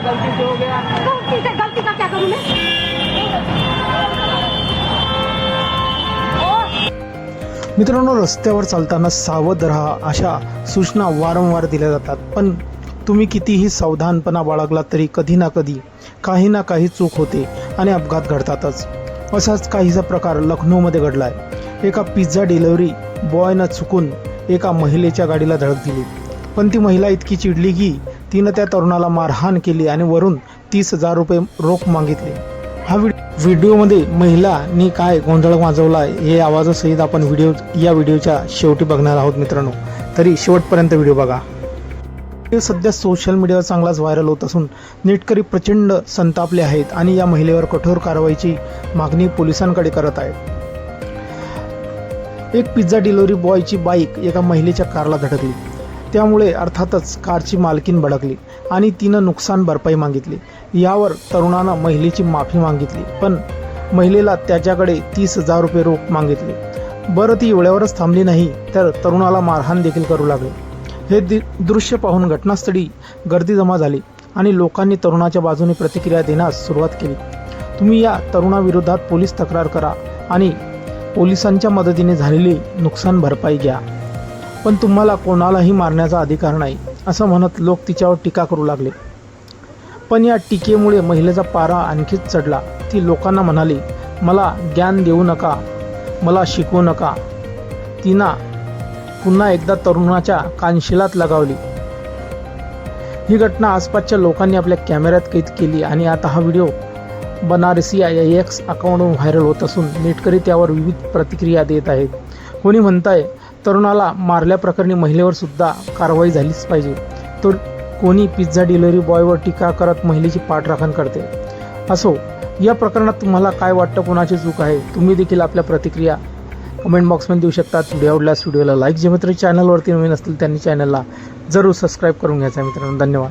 गलती से हो गया। गलती का क्या करूं मैं? मित्रांनो, रस्त्यावर चालताना सावध राहा अशा सूचना वारंवार दिल्या जातात, पण तुम्ही कितीही सावधानपणा बाळगला तरी कधी ना कधी काही ना काही चूक होते आणि अपघात घडतातच. असाच काहीसा प्रकार लखनौमध्ये घडला आहे. एका पिझ्झा डिलिव्हरी बॉयनं चुकून एका महिलेच्या गाडीला धडक दिली, पण ती महिला इतकी चिडली की तिनं त्या तरुणाला मारहाण केली आणि वरून 30,000 रुपये रोख मागितले. हा व्हिडिओमध्ये महिलांनी काय गोंधळ माजवला हे आवाजासहित आपण या व्हिडिओच्या शेवटी बघणार आहोत. मित्रांनो, तरी शेवटपर्यंत व्हिडिओ बघा. सध्या सोशल मीडियावर चांगलाच व्हायरल होत असून नेटकरी प्रचंड संतापले आहेत आणि या महिलेवर कठोर कारवाईची मागणी पोलिसांकडे करत आहेत. एक पिझ्झा डिलिव्हरी बॉयची बाईक एका महिलेच्या कारला धडकली. त्यामुळे अर्थातच कारची मालकीन भडकली आणि तिनं नुकसान भरपाई मागितली. यावर तरुणानं महिलेची माफी मागितली, पण महिलेला त्याच्याकडे 30,000 रुपये रोख मागितले. बरं, ती एवढ्यावरच थांबली नाही तर तरुणाला मारहाण देखील करू लागले. हे दृश्य पाहून घटनास्थळी गर्दी जमा झाली आणि लोकांनी तरुणाच्या बाजूने प्रतिक्रिया देण्यास सुरुवात केली. तुम्ही या तरुणाविरोधात पोलीस तक्रार करा आणि पोलिसांच्या मदतीने झालेली नुकसान भरपाई घ्या, पण तुम्हाला कोणालाही मारण्याचा अधिकार नाही, असं म्हणत लोक तिच्यावर टीका करू लागले. पण या टीकेमुळे महिलेचा पारा आणखीच चढला. ती लोकांना म्हणाली, मला ज्ञान देऊ नका, मला शिकवू नका. तिनं पुन्हा एकदा तरुणाच्या कानशिलात लगावली. ही घटना आसपासच्या लोकांनी आपल्या कॅमेऱ्यात कैद केली आणि आता हा व्हिडिओ बनारसिया या एक्स अकाउंटवरून व्हायरल होत असून नेटकरी त्यावर विविध प्रतिक्रिया देत आहेत. कोणी म्हणताय तरुणाला मारल्याप्रकरणी महिलेवर सुद्धा कारवाई झालीच पाहिजे, तर कोणी पिझ्झा डिलिव्हरी बॉयवर टीका करत महिलेची पाठराखण करते. असो, या प्रकरणात तुम्हाला काय वाटतं, कोणाची चूक आहे? तुम्ही देखील आपल्या प्रतिक्रिया कमेंट बॉक्समध्ये देऊ शकतात. व्हिडिओ आवडल्यास व्हिडिओला लाईक, जे मित्र चॅनलवरती नवीन असतील त्यांनी चॅनलला जरूर सबस्क्राईब करून घ्यायचा. मित्रांनो, धन्यवाद.